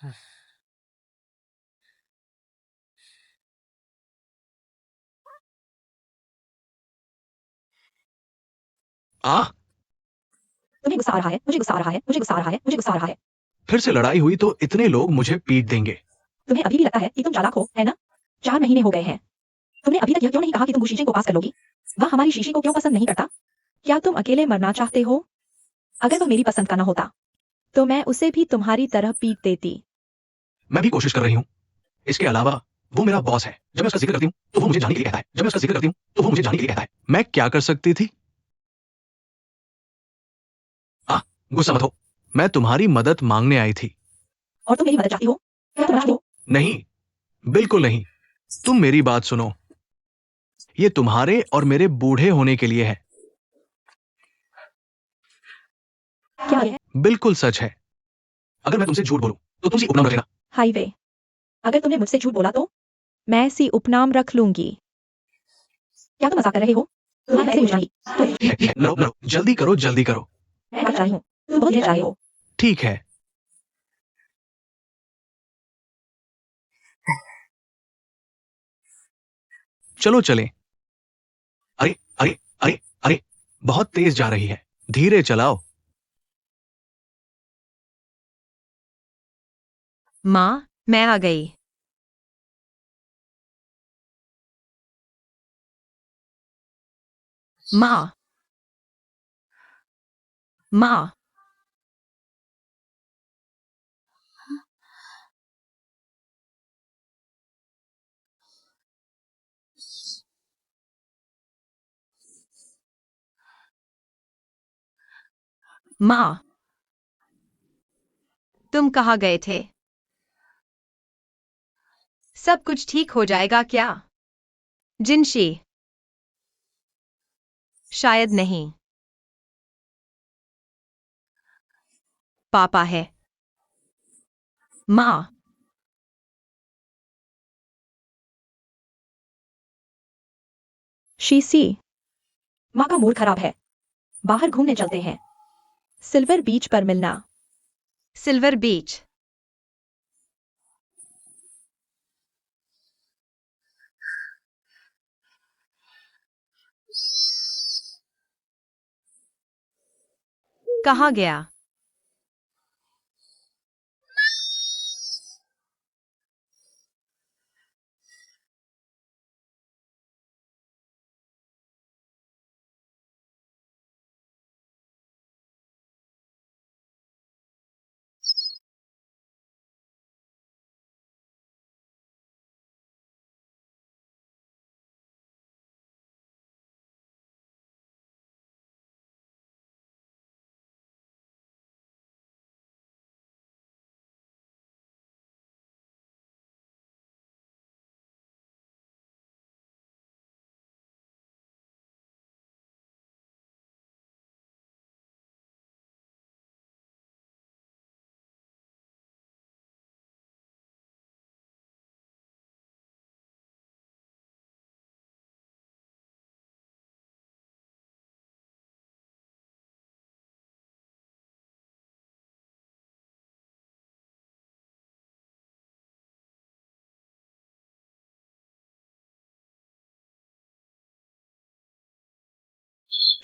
आ तुम्हें गुस्सा आ रहा है, मुझे गुस्सा आ रहा है, मुझे गुस्सा आ रहा है, मुझे गुस्सा आ रहा है। फिर से लड़ाई हुई तो इतने लोग मुझे पीट देंगे। तुम्हें अभी भी लगता है कि तुम चालाक हो, है ना? 4 महीने हो गए हैं। तुमने अभी तक यह क्यों नहीं कहा कि तुम शीशी को पास कर लोगी? वह हमारी शीशी को क्यों पसंद नहीं करता? क्या तुम अकेले मरना चाहते हो? अगर वह मेरी पसंद का न होता, तो मैं उसे भी तुम्हारी तरह पीट देती। मैं भी कोशिश कर रही हूँ। इसके अलावा वो मेरा बॉस है। जब मैं उसका जिक्र करती हूँ तो वो मुझे जाने के लिए कहता है। जब मैं उसका जिक्र करती हूँ तो वो मुझे जाने के लिए कहता है। मैं क्या कर सकती थी? गुस्सा मत हो। मैं तुम्हारी मदद मांगने आई थी। और तुम मेरी मदद चाहती हो? क्या तुम चाहती हो? नहीं, बिल्कुल नहीं। तुम मेरी बात सुनो। ये तुम्हारे और मेरे बूढ़े होने के लिए है। क्या है? बिल्कुल सच है। अगर मैं तुमसे झूठ बोलूं तो तुम सी उपनाम रखेगा। हाईवे। अगर तुमने मुझसे झूठ बोला तो मैं सी उपनाम रख लूंगी। क्या तुम मजाक कर रहे हो? तुम्हारी ऐसे मुझे लड़ो लड़ो, जल्दी करो, जल्दी करो। मैं कर रही हूँ। तुम बहुत देर जा रहे हो। ठीक है। चलो चलें। अरे अरे अरे अरे, बहुत तेज जा रही है। धीरे चलाओ। माँ, मैं आ गई। माँ, माँ, माँ, तुम कहाँ गए थे? सब कुछ ठीक हो जाएगा क्या? जिनशी, शायद नहीं। पापा है। माँ, शीशी। माँ का मूड खराब है। बाहर घूमने चलते हैं। सिल्वर बीच पर मिलना। सिल्वर बीच। कहाँ गया?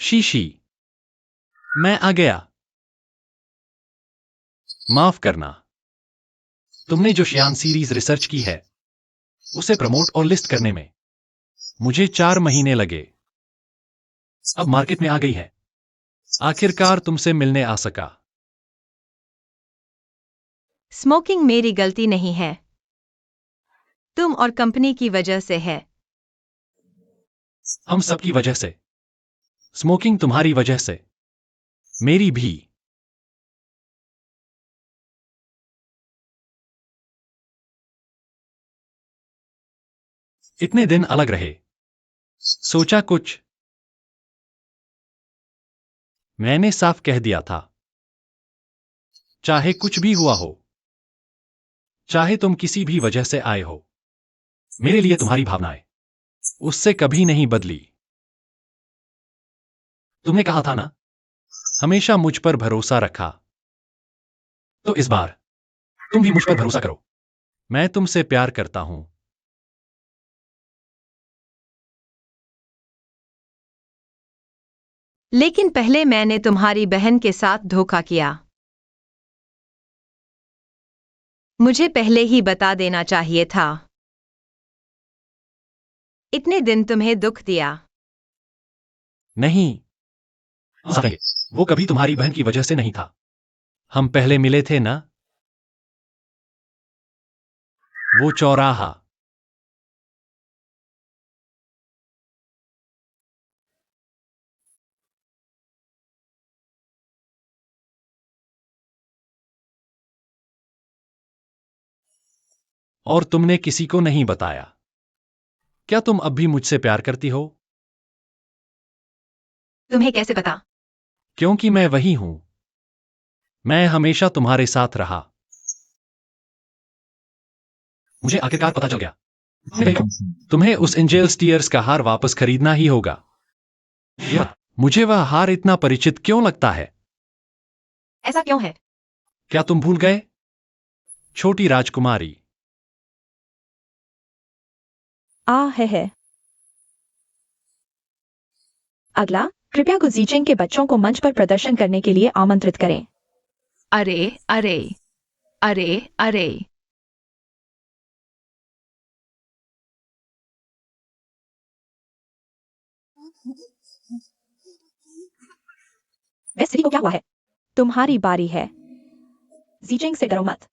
शीशी। मैं आ गया। माफ करना। तुमने जो शियान सीरीज रिसर्च की है उसे प्रमोट और लिस्ट करने में मुझे 4 महीने लगे। अब मार्केट में आ गई है। आखिरकार तुमसे मिलने आ सका। स्मोकिंग मेरी गलती नहीं है। तुम और कंपनी की वजह से है। हम सबकी वजह से। स्मोकिंग तुम्हारी वजह से। मेरी भी। इतने दिन अलग रहे। सोचा कुछ। मैंने साफ कह दिया था। चाहे कुछ भी हुआ हो, चाहे तुम किसी भी वजह से आए हो, मेरे लिए तुम्हारी भावनाएं उससे कभी नहीं बदली। तुमने कहा था ना, हमेशा मुझ पर भरोसा रखा। तो इस बार तुम भी मुझ पर भरोसा करो। मैं तुमसे प्यार करता हूं। लेकिन पहले मैंने तुम्हारी बहन के साथ धोखा किया। मुझे पहले ही बता देना चाहिए था। इतने दिन तुम्हें दुख दिया। नहीं सकेंगे। वो कभी तुम्हारी बहन की वजह से नहीं था। हम पहले मिले थे ना, वो चौराहा। और तुमने किसी को नहीं बताया। क्या तुम अब भी मुझसे प्यार करती हो? तुम्हें कैसे पता? क्योंकि मैं वही हूं। मैं हमेशा तुम्हारे साथ रहा। मुझे आखिरकार पता चल गया। तुम्हें उस एंजल स्टीयर्स का हार वापस खरीदना ही होगा। मुझे वह हार इतना परिचित क्यों लगता है? ऐसा क्यों है? क्या तुम भूल गए? छोटी राजकुमारी। है। अगला, कृपया गुजीचेंग के बच्चों को मंच पर प्रदर्शन करने के लिए आमंत्रित करें। अरे अरे अरे अरे। वे स्त्री को क्या हुआ है? तुम्हारी बारी है। जीचेंग से डरो मत।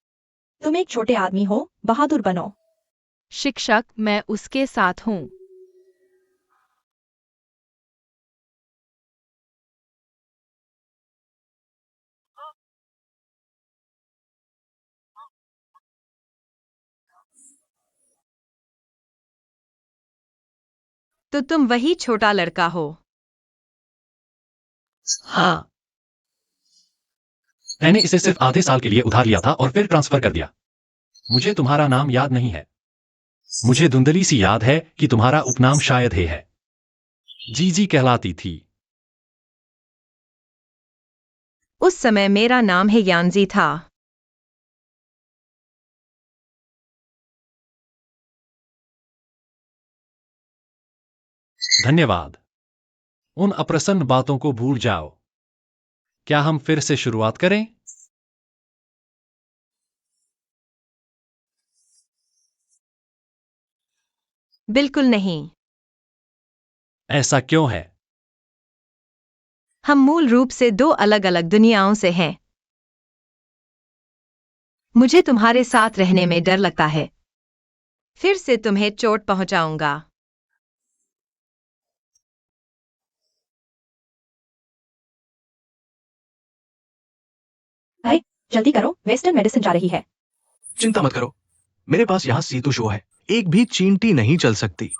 तुम एक छोटे आदमी हो, बहादुर बनो। शिक्षक, मैं उसके साथ हूँ। तो तुम वही छोटा लड़का हो। हाँ, मैंने इसे सिर्फ आधे साल के लिए उधार लिया था और फिर ट्रांसफर कर दिया। मुझे तुम्हारा नाम याद नहीं है। मुझे धुंधली सी याद है कि तुम्हारा उपनाम शायद है। जीजी कहलाती थी। उस समय मेरा नाम है यानजी था। धन्यवाद। उन अप्रसन्न बातों को भूल जाओ। क्या हम फिर से शुरुआत करें? बिल्कुल नहीं। ऐसा क्यों है? हम मूल रूप से दो अलग अलग दुनियाओं से हैं। मुझे तुम्हारे साथ रहने में डर लगता है। फिर से तुम्हें चोट पहुंचाऊंगा। भाई, जल्दी करो, वेस्टर्न मेडिसिन जा रही है। चिंता मत करो, मेरे पास यहाँ सीतू शो है। एक भी चींटी नहीं चल सकती।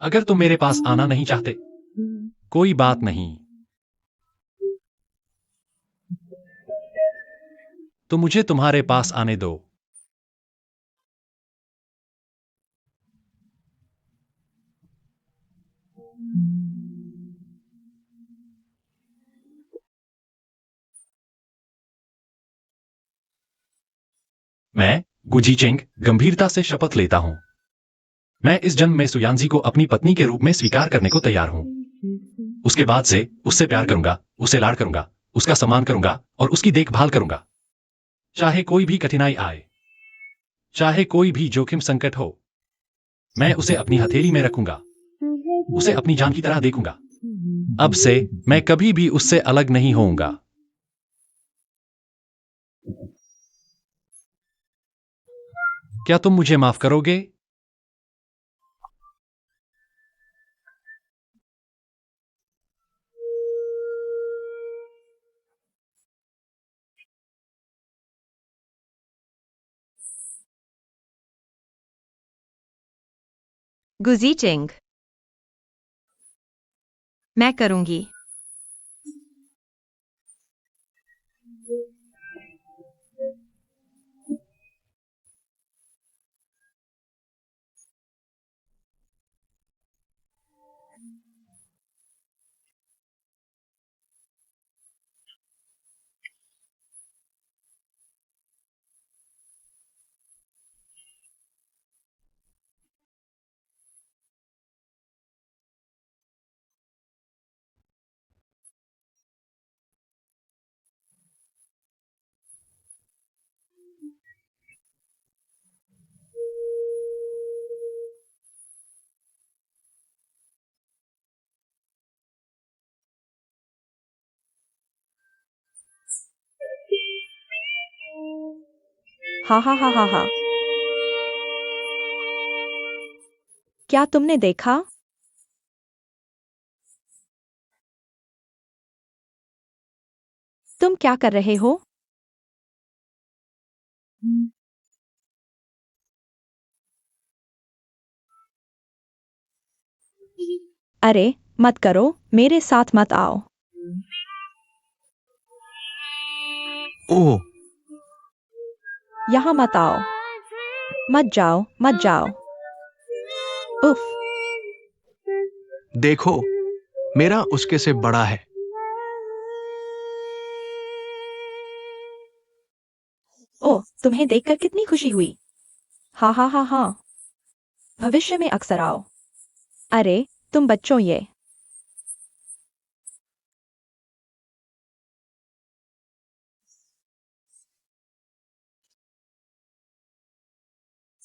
अगर तुम मेरे पास आना नहीं चाहते, कोई बात नहीं। तो मुझे तुम्हारे पास आने दो। मैं, गुजी चेंग, गंभीरता से शपथ लेता हूं। मैं इस जन्म में सुयांजी को अपनी पत्नी के रूप में स्वीकार करने को तैयार हूं। उसके बाद से उससे प्यार करूंगा, उसे लाड़ करूंगा, उसका सम्मान करूंगा और उसकी देखभाल करूंगा। चाहे कोई भी कठिनाई आए, चाहे कोई भी जोखिम संकट हो, मैं उसे अपनी हथेली में रखूंगा। उसे अपनी जान की तरह देखूंगा। अब से मैं कभी भी उससे अलग नहीं होऊंगा। क्या तुम मुझे माफ करोगे? गुजी चेंग। मैं करूंगी। हा हा हा हा हा। क्या तुमने देखा? तुम क्या कर रहे हो? अरे मत करो, मेरे साथ मत आओ। ओह, यहाँ मत आओ। मत जाओ, मत जाओ। उफ। देखो, मेरा उसके से बड़ा है। ओह, तुम्हें देखकर कितनी खुशी हुई। हा हा हा हा। भविष्य में अक्सर आओ। अरे तुम बच्चों ये।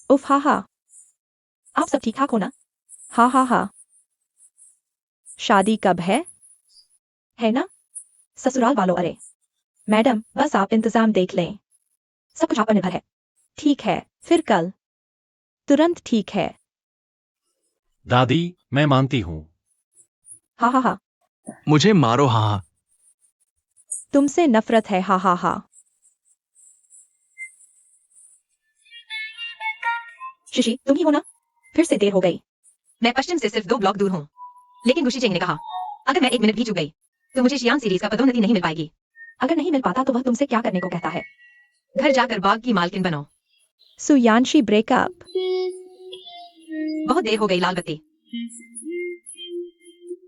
उफ हा हा। आप सब ठीक ठाक हो ना? हा हा हा। शादी कब है? है ना? ससुराल वालों अरे। मैडम बस आप इंतजाम देख लें। सब कुछ आप पर निर्भर है। ठीक है, फिर कल। तुरंत ठीक है। दादी, मैं मानती हूँ। हा हा हा। मुझे मारो, हाँ हाँ। तुमसे नफरत है हा हा हा। शिशी तुम ही हो ना? फिर से देर हो गई। मैं पश्चिम से सिर्फ 2 ब्लॉक दूर हूँ। लेकिन गुशी चेंग ने कहा, अगर मैं 1 मिनट भी चूक गई, तो मुझे शियान सीरीज का पदोन्नति नहीं मिल पाएगी। अगर नहीं मिल पाता तो वह तुमसे क्या करने को कहता है? घर जाकर बाग की मालकिन बनो। सुयांशी ब्रेकअप। बहुत देर हो गई, लाल बत्ती।